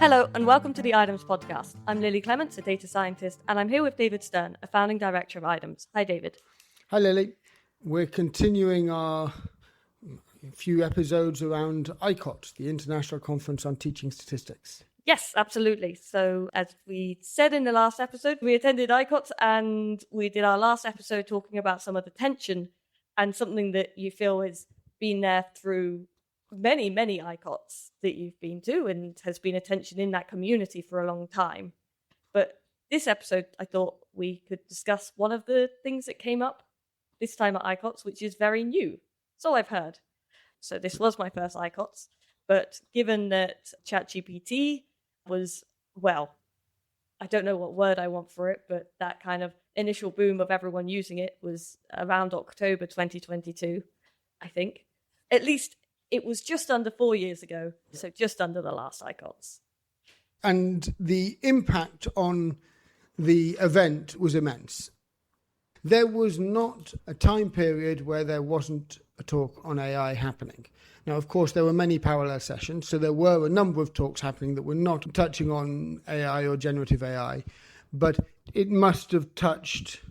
Hello and welcome to the IDEMS podcast. I'm Lily Clements, a data scientist, and I'm here with David Stern, a founding director of IDEMS. Hi, David. Hi, Lily. We're continuing our few episodes around ICOTS, the International Conference on Teaching Statistics. Yes, absolutely. So as we said in the last episode, we attended ICOTS and we did our last episode talking about some of the tension and something that you feel has been there through many ICOTS that you've been to and has been a tension in that community for a long time. But this episode, I thought we could discuss one of the things that came up this time at ICOTS, which is very new. So I've heard. So this was my first ICOTS, but given that ChatGPT was, well, I don't know what word I want for it, but that kind of initial boom of everyone using it was around October 2022, I think. At least it was just under 4 years ago, so just under the last ICOTS. And the impact on the event was immense. There was not a time period where there wasn't a talk on AI happening. Now, of course, there were many parallel sessions, so there were a number of talks happening that were not touching on AI or generative AI, but it must have touched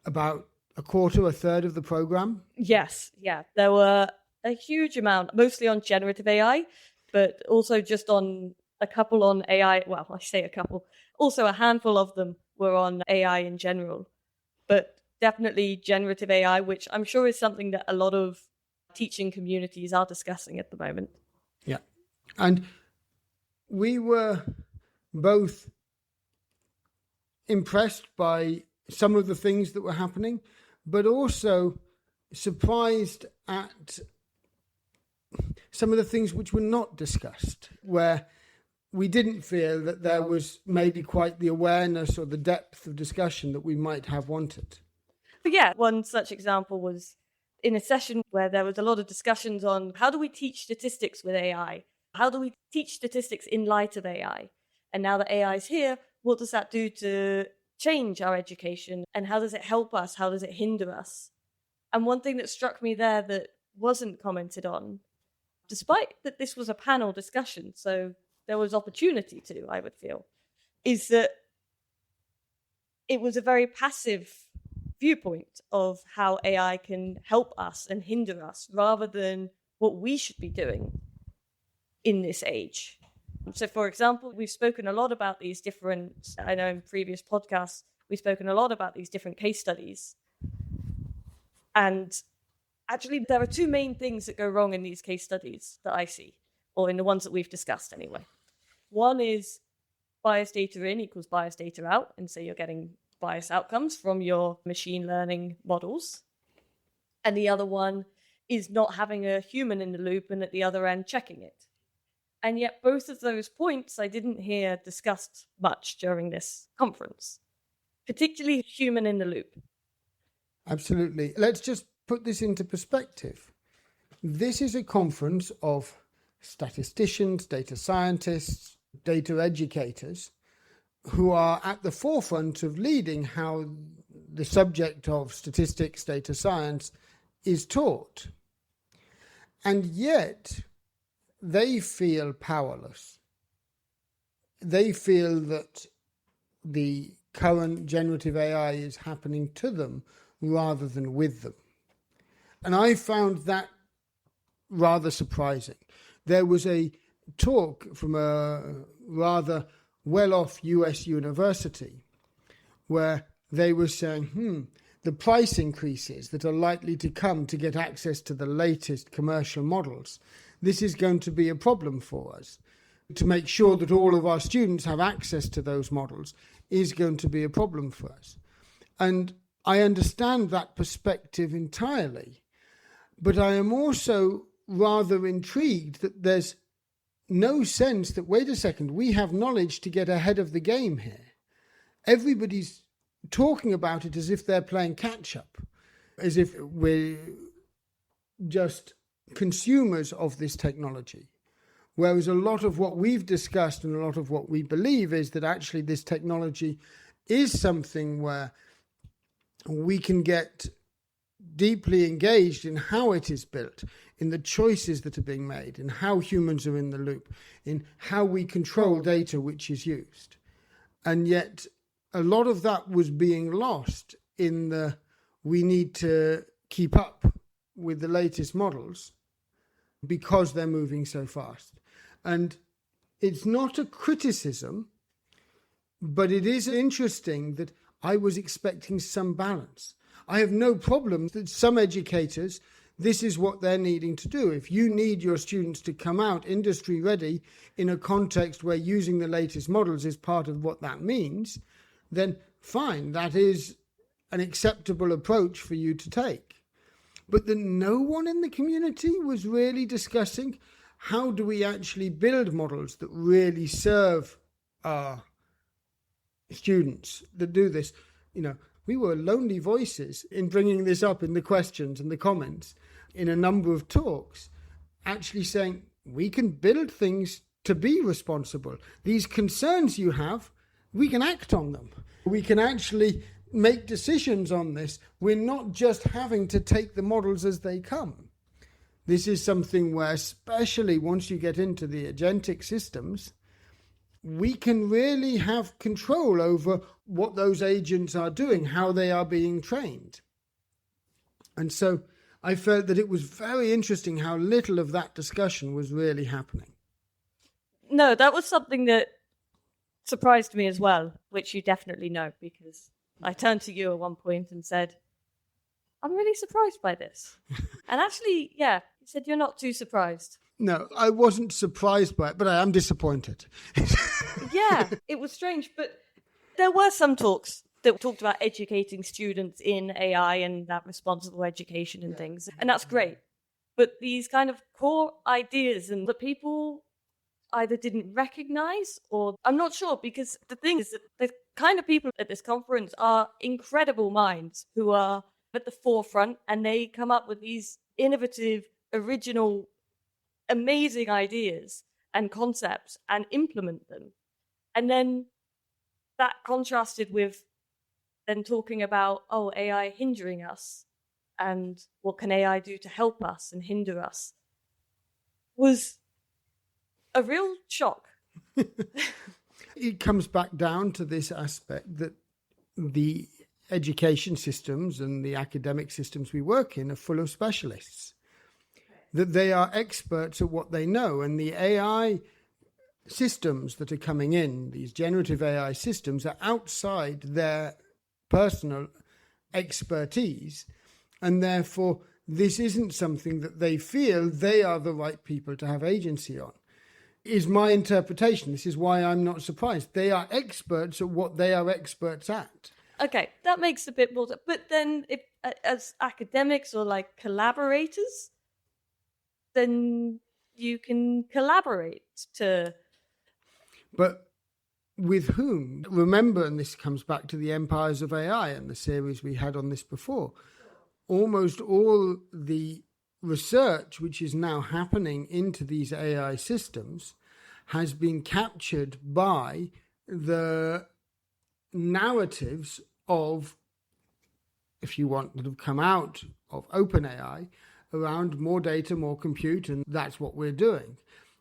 about a quarter, a third of the program. Yes, yeah. There were a huge amount, mostly on generative AI, but also just on a couple on AI. Well, I say a couple. Also, a handful of them were on AI in general, but definitely generative AI, which I'm sure is something that a lot of teaching communities are discussing at the moment. Yeah. And we were both impressed by some of the things that were happening, but also surprised at some of the things which were not discussed, where we didn't feel that there was maybe quite the awareness or the depth of discussion that we might have wanted. But yeah, one such example was in a session where there was a lot of discussions on how do we teach statistics with AI? How do we teach statistics in light of AI? And now that AI is here, what does that do to change our education? And how does it help us? How does it hinder us? And one thing that struck me there that wasn't commented on, despite that this was a panel discussion, so there was opportunity to, I would feel, is that it was a very passive viewpoint of how AI can help us and hinder us rather than what we should be doing in this age. So, for example, we've spoken a lot about these different, I know in previous podcasts, we've spoken a lot about these different case studies. And actually, there are two main things that go wrong in these case studies that I see, or in the ones that we've discussed anyway. One is biased data in equals biased data out, and so you're getting biased outcomes from your machine learning models. And the other one is not having a human in the loop and at the other end checking it. And yet both of those points I didn't hear discussed much during this conference, particularly human in the loop. Absolutely. Let's just put this into perspective. This is a conference of statisticians, data scientists, data educators who are at the forefront of leading how the subject of statistics, data science is taught. And yet they feel powerless. They feel that the current generative AI is happening to them rather than with them. And I found that rather surprising. There was a talk from a rather well-off US university where they were saying, the price increases that are likely to come to get access to the latest commercial models, this is going to be a problem for us. To make sure that all of our students have access to those models is going to be a problem for us. And I understand that perspective entirely, but I am also rather intrigued that there's no sense that, wait a second, we have knowledge to get ahead of the game here. Everybody's talking about it as if they're playing catch up, as if we're just consumers of this technology. Whereas a lot of what we've discussed and a lot of what we believe is that actually this technology is something where we can get deeply engaged in how it is built, in the choices that are being made, in how humans are in the loop, in how we control data which is used. And yet a lot of that was being lost in the we need to keep up with the latest models because they're moving so fast. And it's not a criticism, but it is interesting that I was expecting some balance. I have no problem that some educators, this is what they're needing to do. If you need your students to come out industry ready in a context where using the latest models is part of what that means, then fine, that is an acceptable approach for you to take. But that no one in the community was really discussing how do we actually build models that really serve our students that do this. We were lonely voices in bringing this up in the questions and the comments in a number of talks, actually saying we can build things to be responsible. These concerns you have, we can act on them. We can actually make decisions on this. We're not just having to take the models as they come. This is something where, especially once you get into the agentic systems, we can really have control over what those agents are doing, how they are being trained. And so I felt that it was very interesting how little of that discussion was really happening. No, that was something that surprised me as well, which you definitely know, because I turned to you at one point and said, I'm really surprised by this. And actually, yeah, you said you're not too surprised. No, I wasn't surprised by it, but I am disappointed. Yeah, it was strange, but there were some talks that talked about educating students in AI and that responsible education and things, and that's great. But these kind of core ideas and that people either didn't recognize or I'm not sure, because the thing is that the kind of people at this conference are incredible minds who are at the forefront, and they come up with these innovative, original, amazing ideas and concepts and implement them. And then that contrasted with then talking about, AI hindering us and what can AI do to help us and hinder us was a real shock. It comes back down to this aspect that the education systems and the academic systems we work in are full of specialists, that they are experts at what they know. And the AI systems that are coming in, these generative AI systems, are outside their personal expertise. And therefore, this isn't something that they feel they are the right people to have agency on, is my interpretation. This is why I'm not surprised. They are experts at what they are experts at. Okay, that makes a bit more. But then, if as academics or like collaborators, then you can collaborate to. But with whom? Remember, and this comes back to the empires of AI and the series we had on this before, almost all the research which is now happening into these AI systems has been captured by the narratives of, if you want, that have come out of OpenAI around more data, more compute, and that's what we're doing.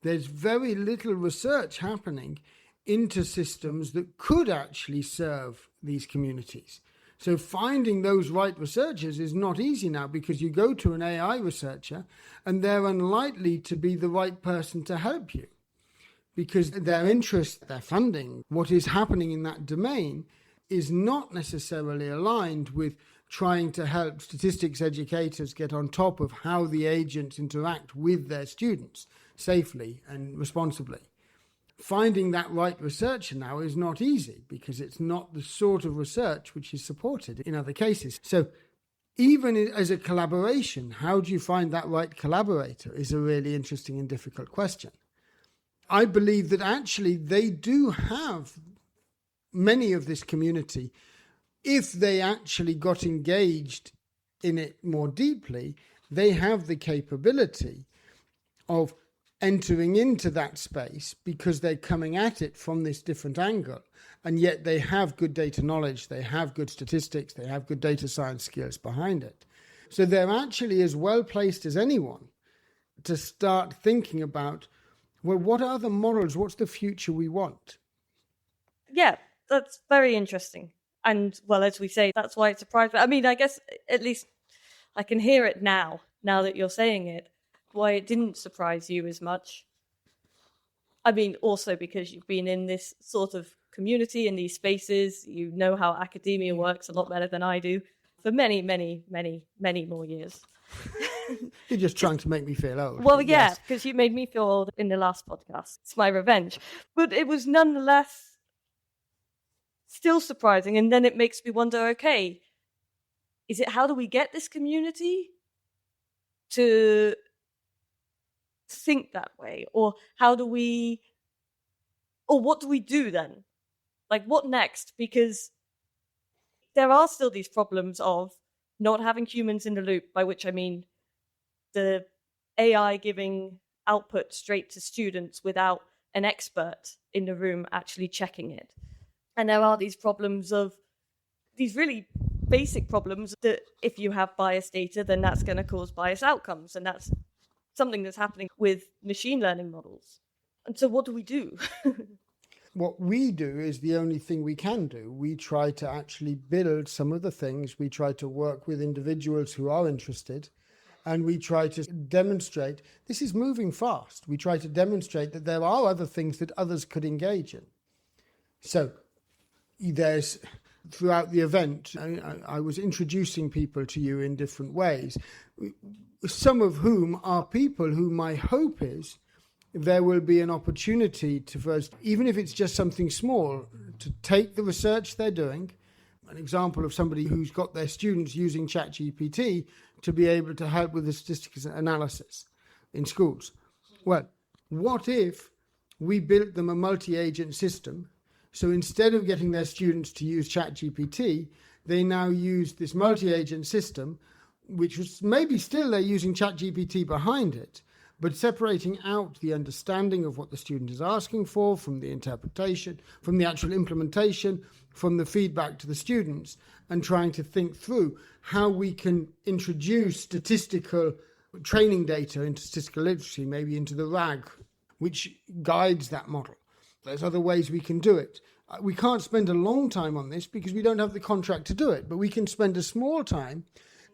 There's very little research happening into systems that could actually serve these communities. So finding those right researchers is not easy now, because you go to an AI researcher and they're unlikely to be the right person to help you, because their interest, their funding, what is happening in that domain is not necessarily aligned with trying to help statistics educators get on top of how the agents interact with their students safely and responsibly. Finding that right researcher now is not easy, because it's not the sort of research which is supported in other cases. So even as a collaboration, how do you find that right collaborator is a really interesting and difficult question. I believe that actually they do have many of this community, if they actually got engaged in it more deeply, they have the capability of entering into that space because they're coming at it from this different angle. And yet they have good data knowledge, they have good statistics, they have good data science skills behind it. So they're actually as well placed as anyone to start thinking about, well, what are the models? What's the future we want? Yeah, that's very interesting. And, well, as we say, that's why it surprised me. I mean, I guess at least I can hear it now that you're saying it, why it didn't surprise you as much. I mean, also because you've been in this sort of community, in these spaces, you know how academia works a lot better than I do for many, many, many, many more years. You're just trying to make me feel old. Well, yeah, because you made me feel old in the last podcast. It's my revenge. But it was nonetheless still surprising. And then it makes me wonder, okay, is it how do we get this community to think that way? Or how do we, or what do we do then? Like, what next? Because there are still these problems of not having humans in the loop, by which I mean the AI giving output straight to students without an expert in the room actually checking it. And there are these problems of these really basic problems that if you have biased data, then that's going to cause biased outcomes. And that's something that's happening with machine learning models. And so what do we do? What we do is the only thing we can do. We try to actually build some of the things. We try to work with individuals who are interested, and we try to demonstrate this is moving fast. We try to demonstrate that there are other things that others could engage in. So there's, throughout the event, I was introducing people to you in different ways, some of whom are people who my hope is there will be an opportunity to first, even if it's just something small, to take the research they're doing, an example of somebody who's got their students using ChatGPT to be able to help with the statistics analysis in schools. Well, what if we built them a multi-agent system? So instead of getting their students to use ChatGPT, they now use this multi-agent system, which was maybe still they're using ChatGPT behind it, but separating out the understanding of what the student is asking for from the interpretation, from the actual implementation, from the feedback to the students, and trying to think through how we can introduce statistical training data into statistical literacy, maybe into the RAG, which guides that model. There's other ways we can do it. We can't spend a long time on this because we don't have the contract to do it, but we can spend a small time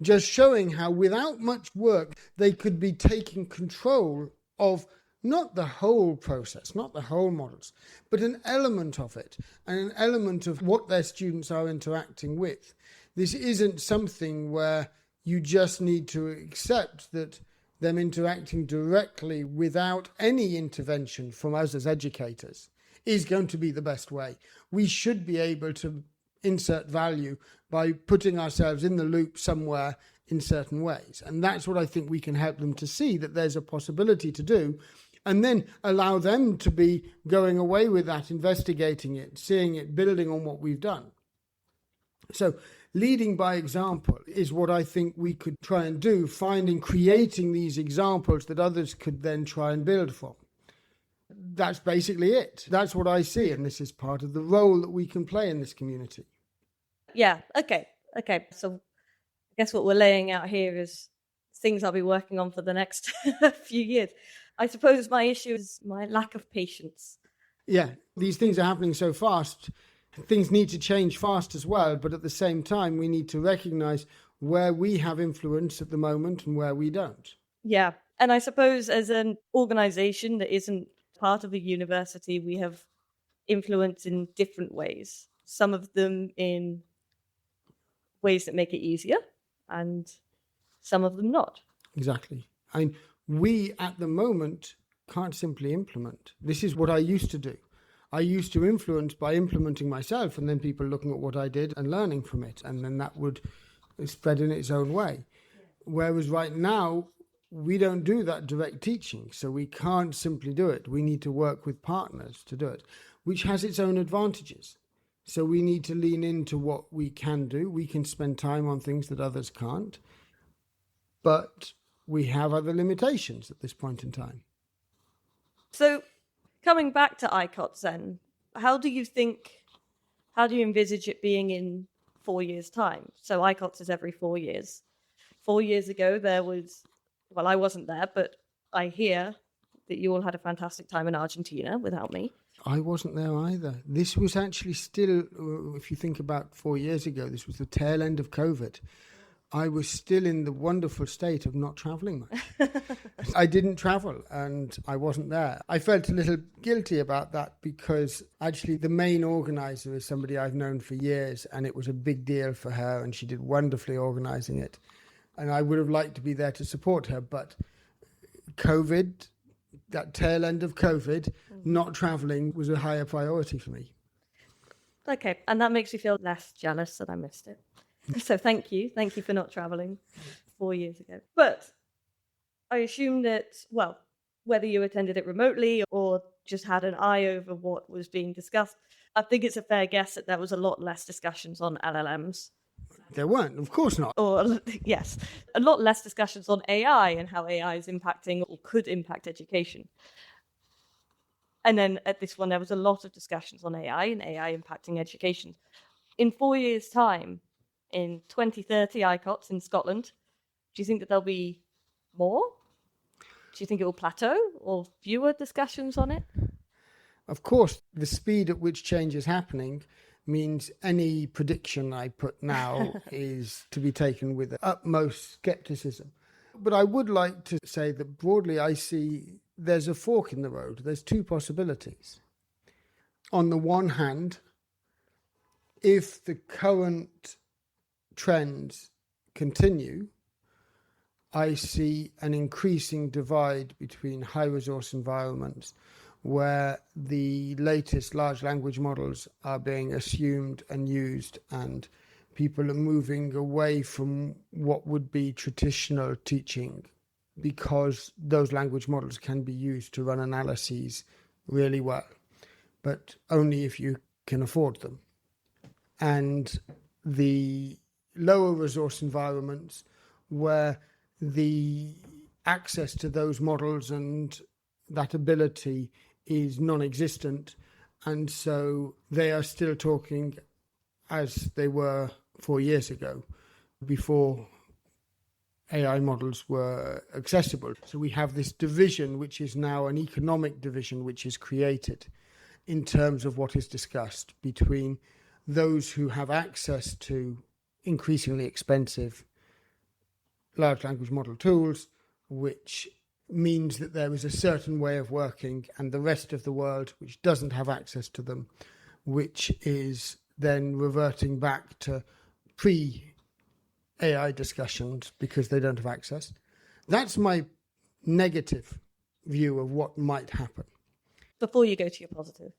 just showing how without much work they could be taking control of not the whole process, not the whole models, but an element of it and an element of what their students are interacting with. This isn't something where you just need to accept that them interacting directly without any intervention from us as educators is going to be the best way. We should be able to insert value by putting ourselves in the loop somewhere in certain ways. And that's what I think we can help them to see, that there's a possibility to do, and then allow them to be going away with that, investigating it, seeing it, building on what we've done. So leading by example is what I think we could try and do, creating these examples that others could then try and build from. That's basically it. That's what I see, and this is part of the role that we can play in this community. Yeah, okay. So I guess what we're laying out here is things I'll be working on for the next few years. I suppose my issue is my lack of patience. Yeah, these things are happening so fast. Things need to change fast as well, but at the same time, we need to recognize where we have influence at the moment and where we don't. Yeah, and I suppose as an organization that isn't part of a university, we have influence in different ways. Some of them in ways that make it easier, and some of them not. Exactly. I mean, we at the moment can't simply implement. This is what I used to do. I used to influence by implementing myself, and then people looking at what I did and learning from it, and then that would spread in its own way. Whereas right now, we don't do that direct teaching, so we can't simply do it. We need to work with partners to do it, which has its own advantages. So we need to lean into what we can do. We can spend time on things that others can't, but we have other limitations at this point in time. So coming back to ICOTS then, how do you envisage it being in 4 years' time? So ICOTS is every 4 years. 4 years ago, there was, well, I wasn't there, but I hear that you all had a fantastic time in Argentina without me. I wasn't there either. This was actually still, if you think about 4 years ago, this was the tail end of COVID. I was still in the wonderful state of not traveling much. I didn't travel and I wasn't there. I felt a little guilty about that because actually the main organizer is somebody I've known for years, and it was a big deal for her and she did wonderfully organizing it. And I would have liked to be there to support her, but COVID, that tail end of COVID, not traveling was a higher priority for me. Okay, and that makes me feel less jealous that I missed it. So thank you for not traveling 4 years ago. But I assume that, well, whether you attended it remotely or just had an eye over what was being discussed, I think it's a fair guess that there was a lot less discussions on LLMs. There weren't, of course not. Or, yes, a lot less discussions on AI and how AI is impacting or could impact education. And then at this one, there was a lot of discussions on AI and AI impacting education. In 4 years' time, in 2030 ICOTS in Scotland, do you think that there'll be more? Do you think it will plateau or fewer discussions on it? Of course, the speed at which change is happening means any prediction I put now is to be taken with utmost skepticism. But I would like to say that broadly I see there's a fork in the road. There's two possibilities. On the one hand, if the current trends continue, I see an increasing divide between high resource environments where the latest large language models are being assumed and used, and people are moving away from what would be traditional teaching because those language models can be used to run analyses really well, but only if you can afford them. And the lower resource environments where the access to those models and that ability is non-existent, and so they are still talking as they were 4 years ago before AI models were accessible. So we have this division, which is now an economic division, which is created in terms of what is discussed between those who have access to increasingly expensive large language model tools, which means that there is a certain way of working, and the rest of the world which doesn't have access to them, which is then reverting back to pre-AI discussions because they don't have access. That's my negative view of what might happen. Before you go to your positive,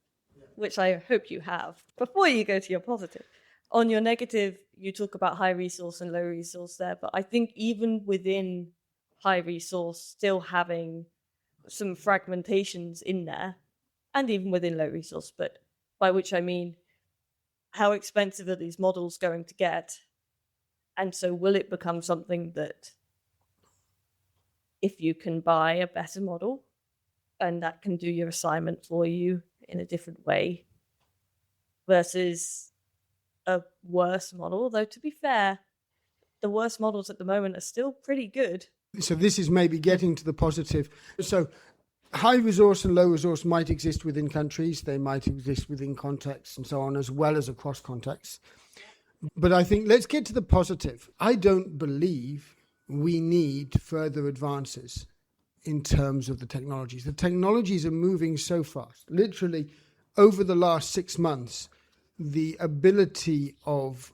which I hope you have, before you go to your positive, on your negative, you talk about high resource and low resource there, but I think even within high resource, still having some fragmentations in there, and even within low resource, but by which I mean, how expensive are these models going to get? And so will it become something that if you can buy a better model and that can do your assignment for you in a different way versus a worse model, though to be fair, the worst models at the moment are still pretty good. So this is maybe getting to the positive. So high resource and low resource might exist within countries, they might exist within contexts and so on, as well as across contexts. But I think let's get to the positive. I don't believe we need further advances in terms of the technologies. The technologies are moving so fast. Literally, over the last 6 months, the ability of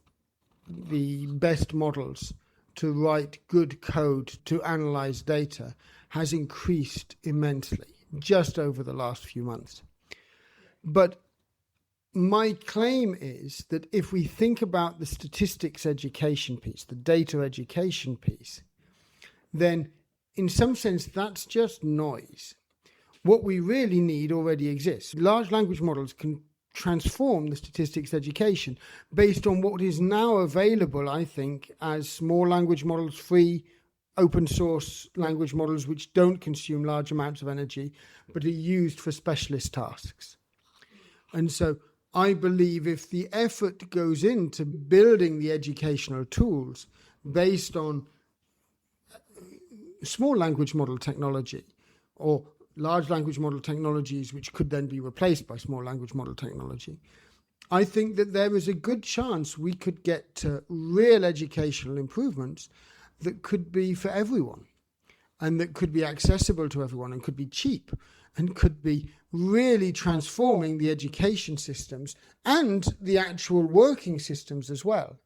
the best models to write good code to analyze data has increased immensely just over the last few months. But my claim is that if we think about the statistics education piece, the data education piece, then in some sense that's just noise. What we really need already exists. Large language models can transform the statistics education based on what is now available, I think, as small language models, free, open source language models which don't consume large amounts of energy, but are used for specialist tasks. And so I believe if the effort goes into building the educational tools based on small language model technology or large language model technologies, which could then be replaced by small language model technology, I think that there is a good chance we could get to real educational improvements that could be for everyone and that could be accessible to everyone and could be cheap and could be really transforming the education systems and the actual working systems as well.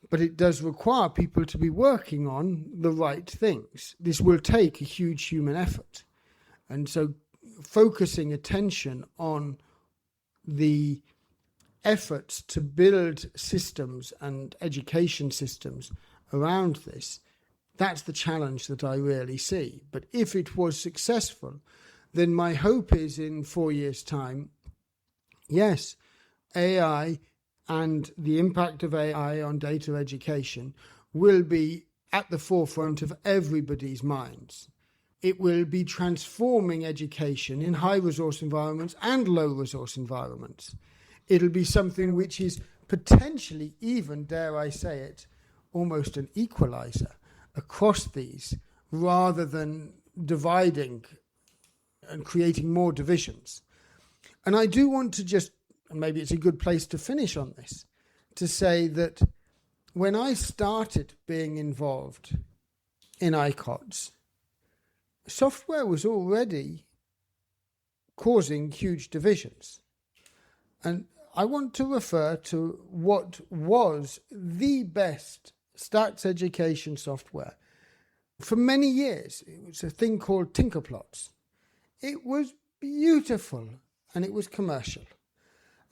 But it does require people to be working on the right things. This will take a huge human effort. And so focusing attention on the efforts to build systems and education systems around this, that's the challenge that I really see. But if it was successful, then my hope is in 4 years' time, yes, AI and the impact of AI on data education will be at the forefront of everybody's minds. It will be transforming education in high-resource environments and low-resource environments. It'll be something which is potentially even, dare I say it, almost an equalizer across these, rather than dividing and creating more divisions. And I do want to just, and maybe it's a good place to finish on this, to say that when I started being involved in ICOTS, software was already causing huge divisions. And I want to refer to what was the best stats education software for many years. It was a thing called Tinkerplots. It was beautiful and it was commercial.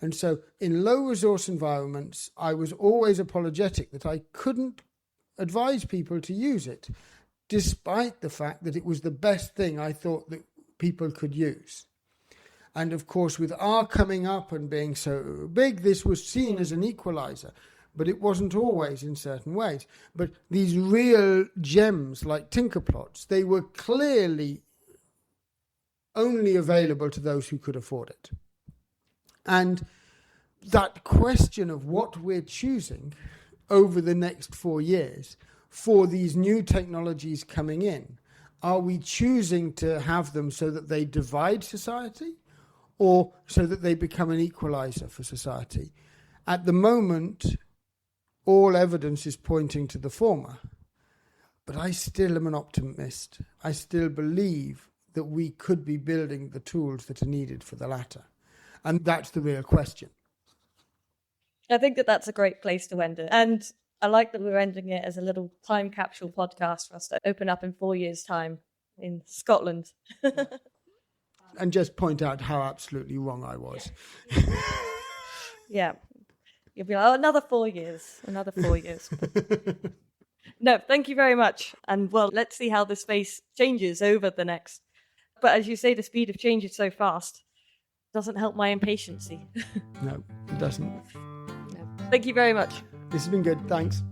And so in low resource environments, I was always apologetic that I couldn't advise people to use it, despite the fact that it was the best thing I thought that people could use. And of course, with R coming up and being so big, this was seen as an equalizer, but it wasn't always in certain ways. But these real gems like Tinkerplots, they were clearly only available to those who could afford it. And that question of what we're choosing over the next 4 years for these new technologies coming in, are we choosing to have them so that they divide society or so that they become an equalizer for society? At the moment, all evidence is pointing to the former. But I still am an optimist. I still believe that we could be building the tools that are needed for the latter. And that's the real question. I think that that's a great place to end it. And I like that we're ending it as a little time capsule podcast for us to open up in 4 years' time in Scotland. And just point out how absolutely wrong I was. Yeah. You'll be like, oh, another 4 years. No, thank you very much. And well, let's see how the space changes over the next. But as you say, the speed of change is so fast. Doesn't help my impatience. No, it doesn't. No. Thank you very much. This has been good. Thanks.